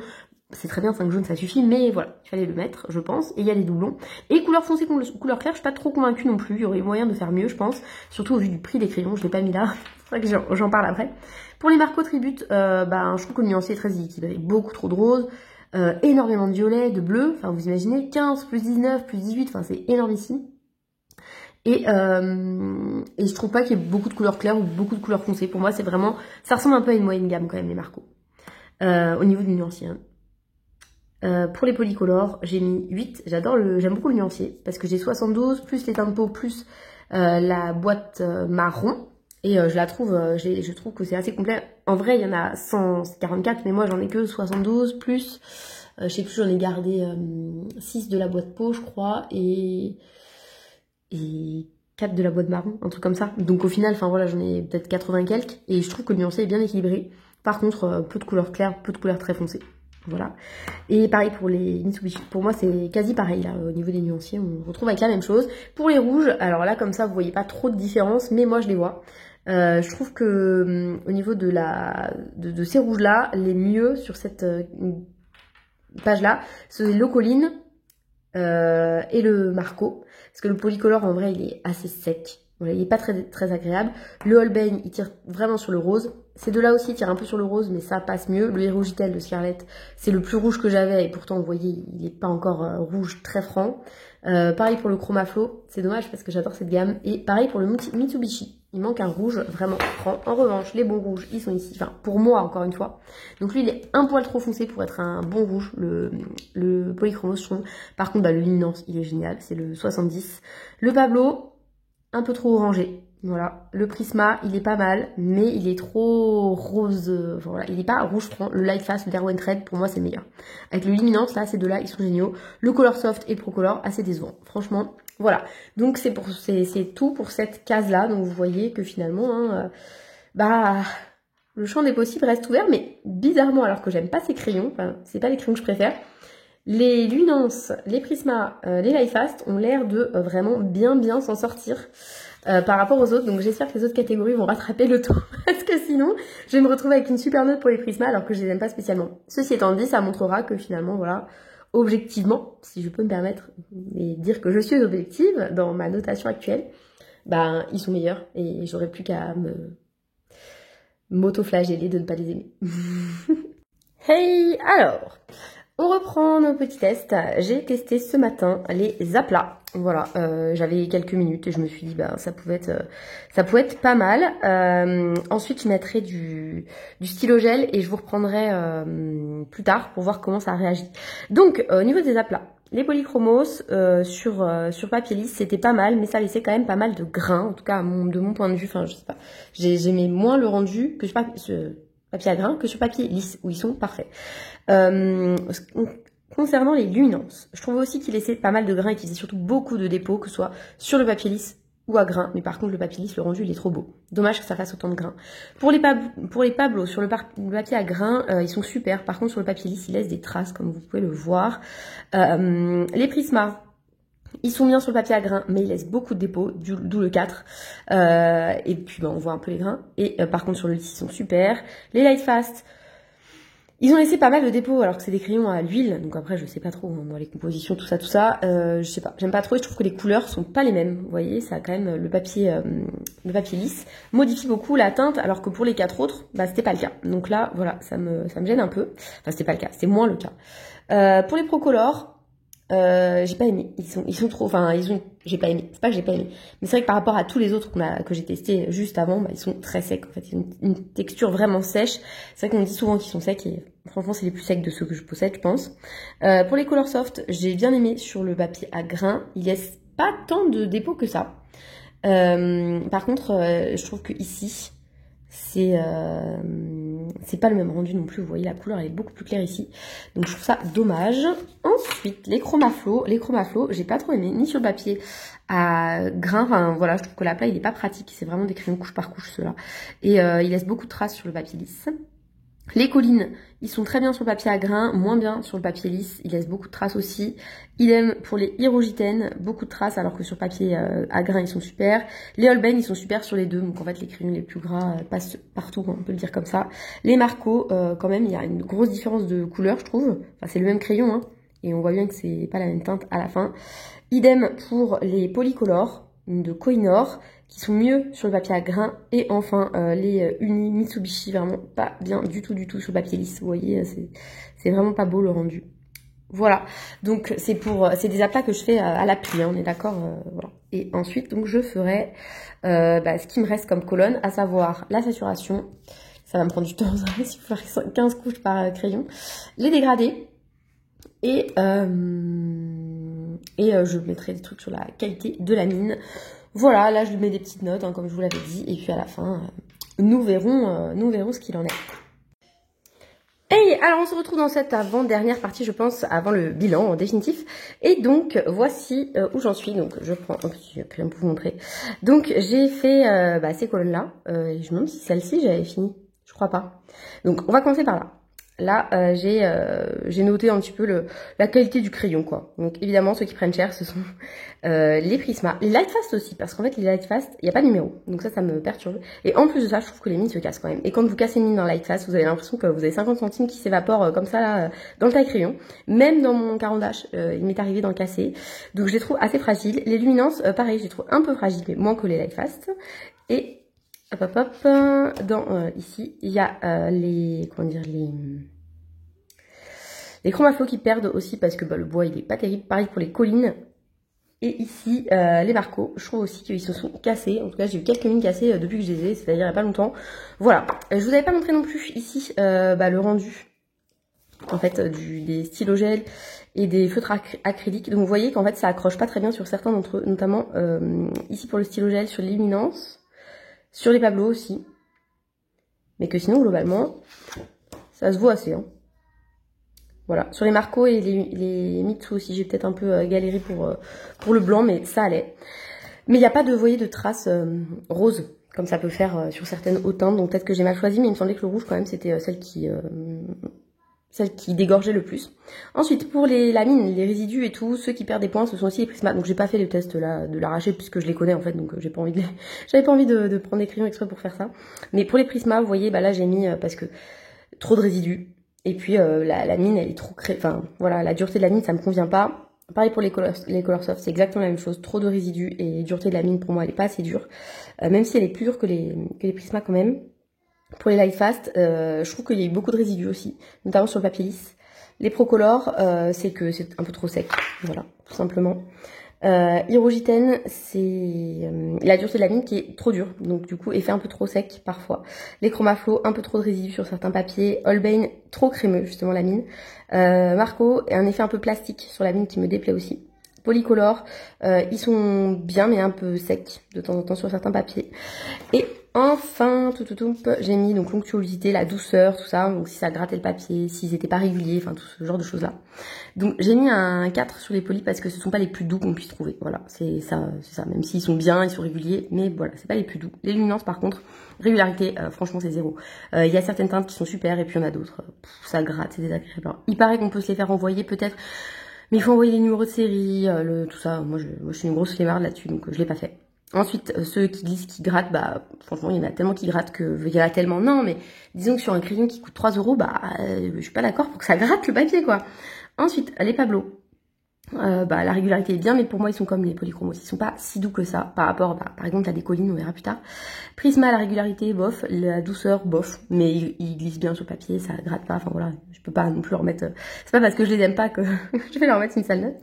C'est très bien, 5 jaunes, ça suffit, mais voilà, il fallait le mettre, je pense. Et il y a les doublons. Et couleur foncée, couleur claire, je suis pas trop convaincue non plus. Il y aurait moyen de faire mieux, je pense. Surtout au vu du prix des crayons, je l'ai pas mis là. C'est vrai que j'en parle après. Pour les Marco Tribute, bah, je trouve que le nuancier est très équilibré. Beaucoup trop de rose, énormément de violet, de bleu. Enfin, vous imaginez, 15, plus 19, plus 18, enfin, c'est énormissime. Et je trouve pas qu'il y ait beaucoup de couleurs claires ou beaucoup de couleurs foncées. Pour moi, c'est vraiment, ça ressemble un peu à une moyenne gamme quand même, les Marco. Au niveau du nuancier. Pour les polycolores, j'ai mis 8. J'aime beaucoup le nuancier parce que j'ai 72 plus les teintes de peau plus la boîte marron. Et je trouve que c'est assez complet. En vrai, il y en a 144, mais moi j'en ai que 72 plus. Je sais plus, j'en ai gardé 6 de la boîte peau, je crois, et 4 de la boîte marron, un truc comme ça. Donc au final, enfin voilà, j'en ai peut-être 80 quelques. Et je trouve que le nuancier est bien équilibré. Par contre, peu de couleurs claires, peu de couleurs très foncées. Voilà. Et pareil pour les Mitsubishi. Pour moi, c'est quasi pareil, là, au niveau des nuanciers. On retrouve avec la même chose. Pour les rouges, alors là, comme ça, vous voyez pas trop de différence, mais moi, je les vois. Je trouve que au niveau de ces rouges-là, les mieux sur cette page-là, c'est le Colline et le Marco. Parce que le polycolore, en vrai, il est assez sec. Voilà, il n'est pas très agréable. Le Holbein, il tire vraiment sur le rose. Ces deux-là aussi tirent un peu sur le rose, mais ça passe mieux. Le Hérogitel de Scarlett, c'est le plus rouge que j'avais. Et pourtant, vous voyez, il n'est pas encore rouge très franc. Pareil pour le Chromaflo. C'est dommage parce que j'adore cette gamme. Et pareil pour le Mitsubishi. Il manque un rouge vraiment franc. En revanche, les bons rouges, ils sont ici. Enfin, pour moi, encore une fois. Donc lui, il est un poil trop foncé pour être un bon rouge. Le Polychromos, je trouve. Par contre, bah, le Luminance, il est génial. C'est le 70. Le Pablo, un peu trop orangé. Voilà, le Prisma, il est pas mal, mais il est trop rose. Voilà, il est pas rouge franc. Le Light Fast, le Derwent Red, pour moi, c'est meilleur. Avec le Luminance, là, ces deux-là, ils sont géniaux. Le Color Soft et le Pro Color, assez décevant. Franchement, voilà. Donc, c'est tout pour cette case-là. Donc, vous voyez que finalement, hein, le champ des possibles reste ouvert, mais bizarrement, alors que j'aime pas ces crayons, enfin, c'est pas les crayons que je préfère. Les Luminance, les Prisma, les Light Fast ont l'air de vraiment bien s'en sortir. Par rapport aux autres, donc j'espère que les autres catégories vont rattraper le tout, parce que sinon, je vais me retrouver avec une super note pour les Prisma, alors que je les aime pas spécialement. Ceci étant dit, ça montrera que finalement, voilà, objectivement, si je peux me permettre, et dire que je suis objective dans ma notation actuelle, ben, ils sont meilleurs, et j'aurais plus qu'à m'auto-flageller de ne pas les aimer. Hey, alors, on reprend nos petits tests. J'ai testé ce matin les aplats. Voilà, j'avais quelques minutes et je me suis dit ça pouvait être pas mal. Ensuite, je mettrai du stylo gel et je vous reprendrai plus tard pour voir comment ça réagit. Donc, au niveau des aplats, les polychromos sur papier lisse, c'était pas mal, mais ça laissait quand même pas mal de grains, en tout cas de mon point de vue. Enfin, je sais pas, j'aimais moins le rendu que sur papier à grains que sur papier lisse, où ils sont parfaits. Concernant les luminances, je trouvais aussi qu'ils laissaient pas mal de grains et qu'ils faisaient surtout beaucoup de dépôts, que ce soit sur le papier lisse ou à grains. Mais par contre, le papier lisse, le rendu, il est trop beau. Dommage que ça fasse autant de grains. Pour les Pablo, sur le papier à grains, ils sont super. Par contre, sur le papier lisse, ils laissent des traces, comme vous pouvez le voir. Les Prisma, ils sont bien sur le papier à grains, mais ils laissent beaucoup de dépôts, d'où le 4. Et puis, on voit un peu les grains. Et par contre, sur le lisse, ils sont super. Les Light Fast, ils ont laissé pas mal de dépôts, alors que c'est des crayons à l'huile. Donc après, je sais pas trop, dans les compositions, tout ça. Je sais pas, j'aime pas trop et je trouve que les couleurs sont pas les mêmes. Vous voyez, ça a quand même le papier lisse modifie beaucoup la teinte, alors que pour les 4 autres, c'était pas le cas. Donc là, voilà, ça me gêne un peu. Enfin, c'était pas le cas, c'est moins le cas. Pour les Procolor, j'ai pas aimé. Ils sont trop, j'ai pas aimé. C'est pas que j'ai pas aimé. Mais c'est vrai que par rapport à tous les autres que j'ai testés juste avant, ils sont très secs, en fait. Ils ont une texture vraiment sèche. C'est vrai qu'on me dit souvent qu'ils sont secs et franchement, c'est les plus secs de ceux que je possède, je pense. Pour les Color Soft, j'ai bien aimé sur le papier à grains. Il laisse pas tant de dépôts que ça. Par contre, je trouve que ici, c'est pas le même rendu non plus. Vous voyez, la couleur elle est beaucoup plus claire ici, donc je trouve ça dommage. Ensuite, les Chromaflo, j'ai pas trop aimé, ni sur le papier à grains. Enfin voilà, je trouve que l'aplat il est pas pratique. C'est vraiment des crayons couche par couche ceux-là, et il laisse beaucoup de traces sur le papier lisse. Les collines, ils sont très bien sur le papier à grains, moins bien sur le papier lisse, ils laissent beaucoup de traces aussi. Idem pour les Hirogiten, beaucoup de traces alors que sur papier à grains ils sont super. Les Holbein, ils sont super sur les deux, donc en fait les crayons les plus gras passent partout, on peut le dire comme ça. Les Marco, quand même, il y a une grosse différence de couleur je trouve, enfin c'est le même crayon, hein, et on voit bien que c'est pas la même teinte à la fin. Idem pour les Polycolor de Kohinoor, qui sont mieux sur le papier à grains. Et enfin, les Uni Mitsubishi, vraiment pas bien du tout sur le papier lisse. Vous voyez, c'est vraiment pas beau le rendu. Voilà, donc c'est des aplats que je fais à l'appui, hein, on est d'accord, voilà. Et ensuite, donc je ferai ce qui me reste comme colonne, à savoir la saturation. Ça va me prendre du temps, ça va faire 15 couches par crayon. Les dégradés. Et je mettrai des trucs sur la qualité de la mine. Voilà, là je lui mets des petites notes, hein, comme je vous l'avais dit. Et puis à la fin, nous verrons ce qu'il en est. Hey, alors on se retrouve dans cette avant-dernière partie, je pense, avant le bilan en définitif. Et donc, voici où j'en suis. Donc, je prends un petit crayon pour vous montrer. Donc, j'ai fait ces colonnes-là. Et je me demande si celle-ci, j'avais fini. Je crois pas. Donc, on va commencer par là. Là, j'ai noté un petit peu la qualité du crayon, quoi. Donc, évidemment, ceux qui prennent cher, ce sont les Prisma. Les Lightfast aussi, parce qu'en fait, les Lightfast, il n'y a pas de numéro. Donc ça me perturbe. Et en plus de ça, je trouve que les mines se cassent quand même. Et quand vous cassez une mine dans Lightfast, vous avez l'impression que vous avez 50 centimes qui s'évaporent comme ça, là, dans le taille-crayon. Même dans mon Caran d'H, il m'est arrivé d'en casser. Donc, je les trouve assez fragiles. Les luminances, pareil, je les trouve un peu fragiles, mais moins que les Lightfast. Et ici, il y a les chromaflots qui perdent aussi parce que le bois il est pas terrible. Pareil pour les collines. Et ici, les Marco, je trouve aussi qu'ils se sont cassés. En tout cas, j'ai eu quelques mines cassées depuis que je les ai, c'est-à-dire il n'y a pas longtemps. Voilà. Je vous avais pas montré non plus ici le rendu en fait des stylogels et des feutres acryliques. Donc vous voyez qu'en fait ça accroche pas très bien sur certains d'entre eux, notamment ici pour le stylogel sur l'illuminance. Sur les Pablo aussi. Mais que sinon, globalement, ça se voit assez. Hein. Voilà. Sur les Marco et les Mitsu aussi, j'ai peut-être un peu galéré pour le blanc, mais ça allait. Mais il n'y a pas de, vous voyez, de traces roses, comme ça peut faire sur certaines hautes teintes. Donc peut-être que j'ai mal choisi, mais il me semblait que le rouge, quand même, c'était celle qui dégorgeait le plus. Ensuite, pour la mine, les résidus et tout, ceux qui perdent des points, ce sont aussi les Prisma. Donc j'ai pas fait le test là de l'arracher puisque je les connais en fait, donc j'ai pas envie j'avais pas envie de prendre des crayons exprès pour faire ça. Mais pour les Prisma, vous voyez, là j'ai mis parce que trop de résidus. Et puis la mine, elle est trop enfin voilà, la dureté de la mine, ça me convient pas. Pareil pour les Colorsoft, c'est exactement la même chose. Trop de résidus et dureté de la mine pour moi, elle est pas assez dure. Même si elle est plus dure que les Prisma quand même. Pour les Lightfast, je trouve qu'il y a eu beaucoup de résidus aussi, notamment sur le papier lisse. Les Procolor, c'est que c'est un peu trop sec, voilà, tout simplement. Hirogiten, c'est la dureté de la mine qui est trop dure, donc du coup effet un peu trop sec parfois. Les Chromaflow, un peu trop de résidus sur certains papiers. Holbein, trop crémeux justement la mine. Marco, un effet un peu plastique sur la mine qui me déplaît aussi. Polycolor, ils sont bien mais un peu secs de temps en temps sur certains papiers. Et enfin, j'ai mis donc l'onctuosité, la douceur, tout ça, donc si ça grattait le papier, s'ils n'étaient pas réguliers, enfin tout ce genre de choses là. Donc j'ai mis un 4 sur les polis parce que ce sont pas les plus doux qu'on puisse trouver, voilà, c'est ça, même s'ils sont bien, ils sont réguliers, mais voilà, c'est pas les plus doux. Les luminances par contre, régularité, franchement c'est zéro. Il y a certaines teintes qui sont super et puis il y en a d'autres, ça gratte, c'est désagréable. Alors, il paraît qu'on peut se les faire envoyer peut-être, mais il faut envoyer les numéros de série, tout ça, moi je suis une grosse flemmarde là-dessus, donc je l'ai pas fait. Ensuite, ceux qui glissent, qui grattent, franchement, il y en a tellement qui grattent que, il y en a tellement, non, mais disons que sur un crayon qui coûte 3 €, je suis pas d'accord pour que ça gratte le papier, quoi. Ensuite, les Pablo. La régularité est bien, mais pour moi, ils sont comme les polychromos. Ils sont pas si doux que ça, par rapport, par exemple, à des collines, on verra plus tard. Prisma, la régularité, bof. La douceur, bof. Mais ils glissent bien sur le papier, ça gratte pas, enfin voilà. Je peux pas non plus leur mettre, c'est pas parce que je les aime pas que je vais leur mettre une sale note.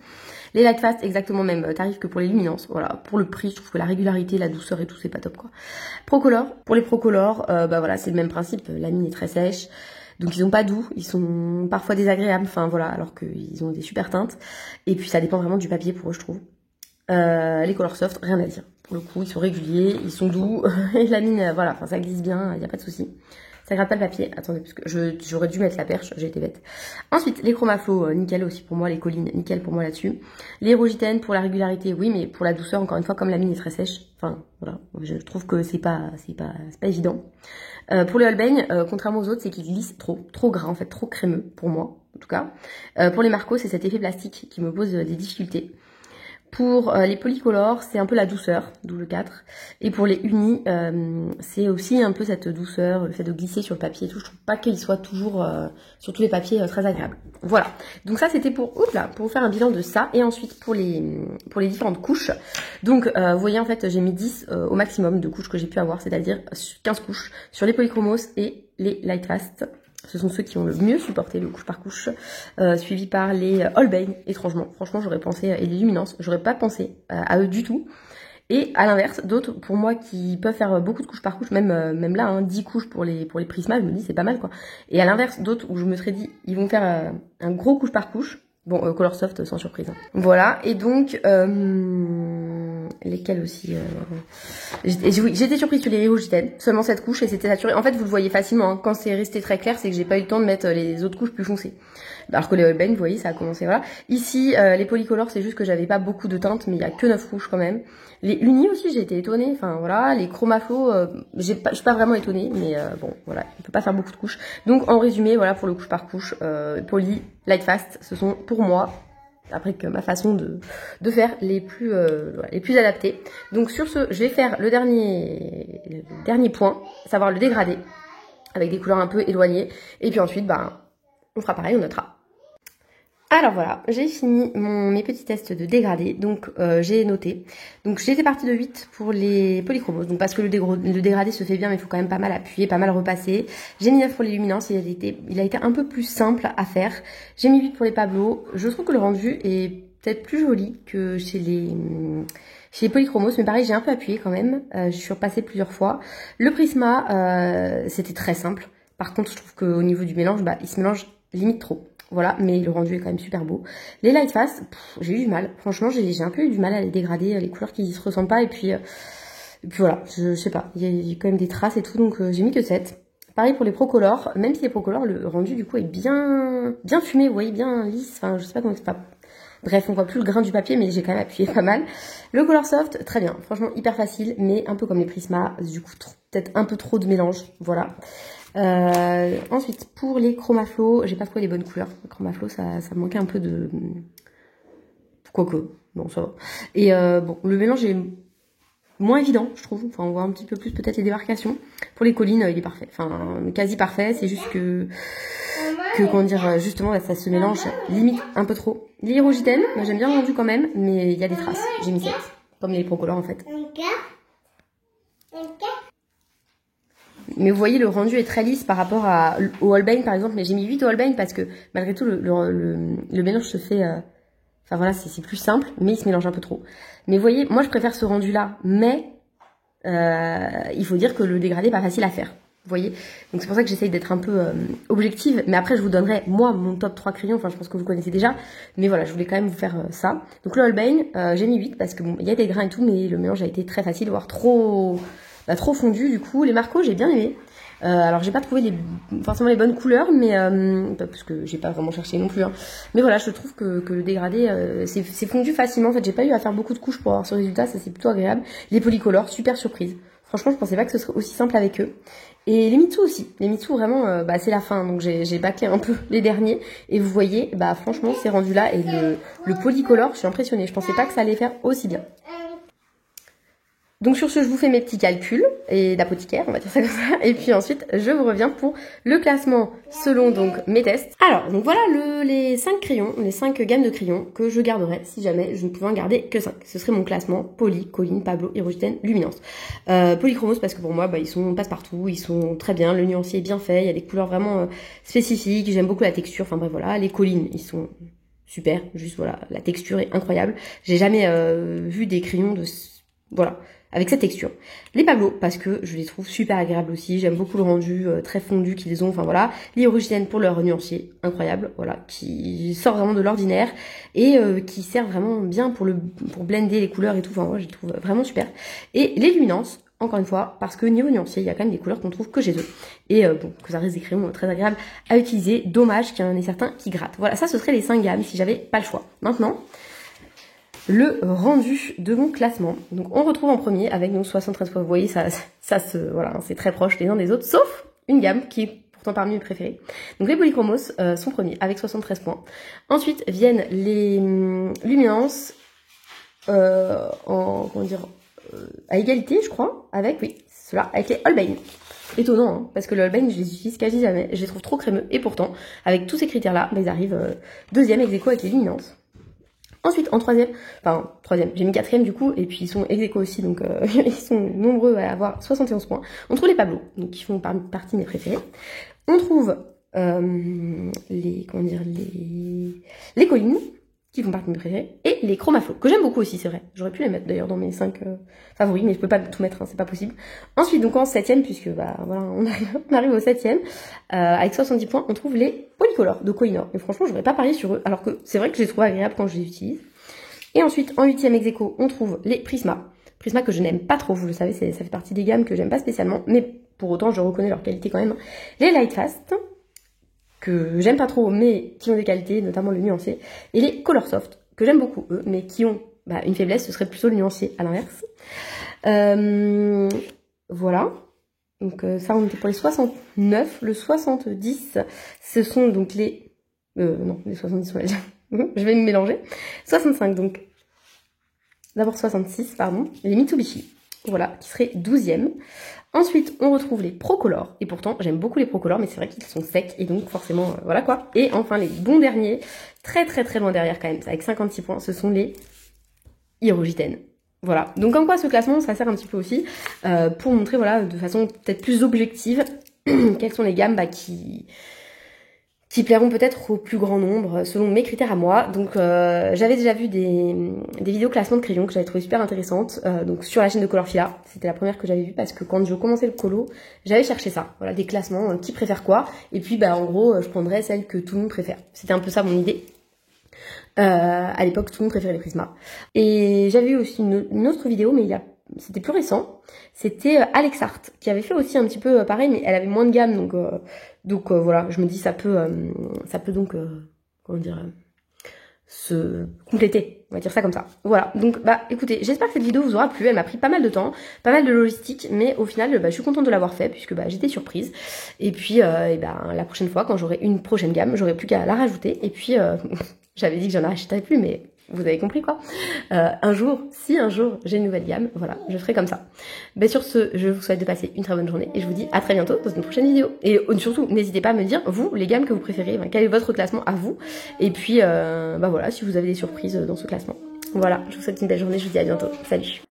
Les Lightfast, exactement même tarif que pour les luminances. Voilà, pour le prix, je trouve que la régularité, la douceur et tout, c'est pas top, quoi. Procolor, pour les Procolor, voilà, c'est le même principe. La mine est très sèche, donc ils sont pas doux, ils sont parfois désagréables, enfin voilà, alors qu'ils ont des super teintes. Et puis ça dépend vraiment du papier pour eux, je trouve. Les Colorsoft, rien à dire. Pour le coup, ils sont réguliers, ils sont doux, et la mine, voilà, enfin ça glisse bien, il n'y a pas de souci. Ça gratte pas le papier. Attendez, parce que j'aurais dû mettre la perche, j'ai été bête. Ensuite, les Chromaflow, nickel aussi pour moi, les collines, nickel pour moi là-dessus. Les Rogiten pour la régularité, oui, mais pour la douceur, encore une fois, comme la mine est très sèche, enfin voilà, je trouve que c'est pas évident. Pour le Holbein, contrairement aux autres, c'est qu'il glisse trop gras en fait, trop crémeux pour moi, en tout cas. Pour les Marco, c'est cet effet plastique qui me pose des difficultés. Pour les polycolores, c'est un peu la douceur, d'où le 4. Et pour les unis, c'est aussi un peu cette douceur, le fait de glisser sur le papier et tout. Je trouve pas qu'il soit toujours, sur tous les papiers, très agréable. Voilà. Donc ça, c'était pour vous faire un bilan de ça. Et ensuite, pour les différentes couches. Donc, vous voyez, en fait, j'ai mis 10 au maximum de couches que j'ai pu avoir, c'est-à-dire 15 couches sur les Polychromos et les Lightfast. Ce sont ceux qui ont le mieux supporté le couche par couche, suivi par les Holbein, étrangement. Franchement, j'aurais pensé, et les Luminance, j'aurais pas pensé à eux du tout. Et à l'inverse, d'autres, pour moi, qui peuvent faire beaucoup de couches par couche, même là, hein, 10 couches pour les Prisma, je me dis c'est pas mal, quoi. Et à l'inverse, d'autres où je me serais dit, ils vont faire un gros couche par couche. Bon, Color Soft, sans surprise. Hein. Voilà, et donc, lesquels aussi j'étais surprise sur les Rogiten, seulement cette couche, et c'était saturé. En fait, vous le voyez facilement, hein. Quand c'est resté très clair, c'est que j'ai pas eu le temps de mettre les autres couches plus foncées. Alors que les Holbein, vous voyez, ça a commencé, voilà. Ici, les polycolores, c'est juste que j'avais pas beaucoup de teintes, mais il y a que 9 couches quand même. Les unis aussi, j'ai été étonnée, enfin voilà. Les Chromaflow, je suis pas vraiment étonnée, mais bon, voilà, on peut pas faire beaucoup de couches. Donc, en résumé, voilà, pour le couche par couche, Poly, Lightfast, ce sont pour moi, après que ma façon de faire les plus adaptées. Donc sur ce, je vais faire le dernier point, savoir le dégradé, avec des couleurs un peu éloignées. Et puis ensuite, on fera pareil, on notera. Alors voilà, j'ai fini mes petits tests de dégradé, donc j'ai noté. Donc j'étais partie de 8 pour les polychromos, donc parce que le dégradé se fait bien, mais il faut quand même pas mal appuyer, pas mal repasser. J'ai mis 9 pour les luminances, il a été un peu plus simple à faire. J'ai mis 8 pour les Pablo, je trouve que le rendu est peut-être plus joli que chez les polychromos, mais pareil, j'ai un peu appuyé quand même, je suis repassée plusieurs fois. Le Prisma, c'était très simple. Par contre, je trouve qu'au niveau du mélange, il se mélange limite trop. Voilà, mais le rendu est quand même super beau. Les Lightfast, j'ai eu du mal. Franchement, j'ai un peu eu du mal à les dégrader, les couleurs qui se ressemblent pas. Et puis voilà, je sais pas, il y a quand même des traces et tout, donc j'ai mis que 7. Pareil pour les Procolor, même si les Procolor, le rendu du coup est bien fumé, vous voyez, bien lisse. Enfin, je sais pas comment c'est pas. Bref, on voit plus le grain du papier, mais j'ai quand même appuyé pas mal. Le Color Soft, très bien. Franchement, hyper facile, mais un peu comme les Prisma. Du coup, peut-être un peu trop de mélange. Voilà. Ensuite, pour les Chromaflow, j'ai pas trouvé les bonnes couleurs. Les Chromaflow, ça me manquait un peu de... Quoique, bon, ça va. Et bon, le mélange est moins évident, je trouve. Enfin, on voit un petit peu plus peut-être les démarcations. Pour les collines, il est parfait. Enfin, quasi parfait. C'est juste que comment dire, justement, ça se mélange limite un peu trop. Les Rogiten, j'aime bien le rendu quand même, mais il y a des traces. J'ai mis 7, comme les Procolor en fait. Mais vous voyez, le rendu est très lisse par rapport au Holbein par exemple. Mais j'ai mis 8 au Holbein parce que malgré tout, le mélange se fait... Enfin voilà, c'est plus simple, mais il se mélange un peu trop. Mais vous voyez, moi je préfère ce rendu-là. Mais il faut dire que le dégradé n'est pas facile à faire. Vous voyez, donc c'est pour ça que j'essaye d'être un peu objective. Mais après, je vous donnerai, moi, mon top 3 crayons. Enfin, je pense que vous connaissez déjà. Mais voilà, je voulais quand même vous faire ça. Donc le Holbein, j'ai mis 8 parce que bon, il y a des grains et tout, mais le mélange a été très facile, voire trop fondu du coup. Les Marco, j'ai bien aimé. Alors j'ai pas trouvé forcément les bonnes couleurs, mais parce que j'ai pas vraiment cherché non plus. Hein. Mais voilà, je trouve que le dégradé c'est fondu facilement. En fait, j'ai pas eu à faire beaucoup de couches pour avoir ce résultat, ça c'est plutôt agréable. Les polycolores, super surprise. Franchement, je pensais pas que ce serait aussi simple avec eux. Et les Mitsu aussi. Les Mitsu vraiment, c'est la fin, donc j'ai bâclé un peu les derniers. Et vous voyez, franchement, ces rendus là et le polycolore, je suis impressionnée. Je pensais pas que ça allait faire aussi bien. Donc sur ce, je vous fais mes petits calculs et d'apothicaire, on va dire ça comme ça. Et puis ensuite, je vous reviens pour le classement selon donc mes tests. Alors, donc voilà les 5 crayons, les 5 gammes de crayons que je garderai si jamais je ne pouvais en garder que 5. Ce serait mon classement Poly, Colline, Pablo, Rogiten, Luminance. Polychromos parce que pour moi, ils sont passe-partout, ils sont très bien, le nuancier est bien fait, il y a des couleurs vraiment spécifiques, j'aime beaucoup la texture, enfin bref voilà. Les Collines, ils sont super, juste voilà, la texture est incroyable. J'ai jamais vu des crayons de... Voilà. Avec cette texture. Les Pablo, parce que je les trouve super agréables aussi. J'aime beaucoup le rendu très fondu qu'ils ont. Enfin voilà. Les Rogiten pour leur nuancier. Incroyable. Voilà. Qui sort vraiment de l'ordinaire. Et qui sert vraiment bien pour blender les couleurs et tout. Enfin moi je les trouve vraiment super. Et les Luminances. encore une fois, parce que niveau nuancier, il y a quand même des couleurs qu'on trouve que chez eux. Et bon, que ça reste des crayons très agréables à utiliser. Dommage qu'il y en ait certains qui grattent. Voilà, ça ce serait les 5 gammes si j'avais pas le choix. Maintenant, le rendu de mon classement. Donc on retrouve en premier avec nos 73 points. Vous voyez, voilà, c'est très proche les uns des autres, sauf une gamme qui est pourtant parmi mes préférés. Donc les Polychromos sont premiers avec 73 points. Ensuite viennent les Luminance comment dire, à égalité, je crois, avec, oui, cela, avec les Holbein. Étonnant, hein, parce que le Holbein, je les utilise quasi jamais, je les trouve trop crémeux, et pourtant, avec tous ces critères-là, ils arrivent deuxième ex aequo avec les Luminance. Ensuite, en troisième, j'ai mis quatrième du coup, et puis ils sont ex aequo aussi, donc ils sont nombreux à avoir 71 points. On trouve les Pablo, donc qui font partie de mes préférés. On trouve les collines, qui font partie de mes préférés, et les Chromaflow, que j'aime beaucoup aussi, c'est vrai. J'aurais pu les mettre d'ailleurs dans mes 5 favoris, mais je peux pas tout mettre, hein, c'est pas possible. Ensuite, donc en 7ème, puisque bah voilà, on arrive au 7ème, avec 70 points, on trouve les Polycolor de Kohinoor. Et franchement, j'aurais pas parié sur eux, alors que c'est vrai que je les trouve agréables quand je les utilise. Et ensuite, en 8ème ex aequo, on trouve les Prisma. Prisma que je n'aime pas trop, vous le savez, ça fait partie des gammes que j'aime pas spécialement, mais pour autant, je reconnais leur qualité quand même. Les Lightfast, que j'aime pas trop, mais qui ont des qualités, notamment le nuancier, et les Colorsoft, que j'aime beaucoup, eux, mais qui ont une faiblesse, ce serait plutôt le nuancier, à l'inverse. Voilà. Donc ça, on était pour les 69. Le 70, ce sont donc les... non, les 70, ouais, je vais me mélanger. 65, donc... D'abord 66, pardon, les Mitsubishi. Voilà, qui serait 12e. Ensuite, on retrouve les Procolor. Et pourtant, j'aime beaucoup les Procolor, mais c'est vrai qu'ils sont secs. Et donc, forcément, voilà quoi. Et enfin, les bons derniers, très loin derrière quand même, avec 56 points, ce sont les Hyrogiten. Voilà. Donc, comme quoi, ce classement, ça sert un petit peu aussi pour montrer, voilà, de façon peut-être plus objective, quelles sont les gammes qui plairont peut-être au plus grand nombre, selon mes critères à moi. Donc j'avais déjà vu des vidéos classement de crayons que j'avais trouvé super intéressantes, donc sur la chaîne de Colorfila. C'était la première que j'avais vue parce que quand je commençais le colo, j'avais cherché ça, voilà, des classements, qui préfère quoi, et puis bah en gros je prendrais celle que tout le monde préfère. C'était un peu ça mon idée. À l'époque, tout le monde préférait les Prisma. Et j'avais vu aussi une autre vidéo, mais c'était plus récent. C'était Alex Art, qui avait fait aussi un petit peu pareil, mais elle avait moins de gamme, donc voilà, je me dis ça peut donc comment dire, se compléter, on va dire ça comme ça. Voilà, donc bah écoutez, j'espère que cette vidéo vous aura plu. Elle m'a pris pas mal de temps, pas mal de logistique, mais au final je suis contente de l'avoir fait puisque j'étais surprise. Et puis la prochaine fois, quand j'aurai une prochaine gamme, j'aurai plus qu'à la rajouter. Et puis j'avais dit que j'en achèterais plus, mais vous avez compris quoi. Un jour, si un jour j'ai une nouvelle gamme, voilà, je ferai comme ça. Sur ce, je vous souhaite de passer une très bonne journée et je vous dis à très bientôt dans une prochaine vidéo. Et surtout, n'hésitez pas à me dire, vous, les gammes que vous préférez, quel est votre classement à vous. Et puis, voilà, si vous avez des surprises dans ce classement. Voilà, je vous souhaite une belle journée, je vous dis à bientôt. Salut!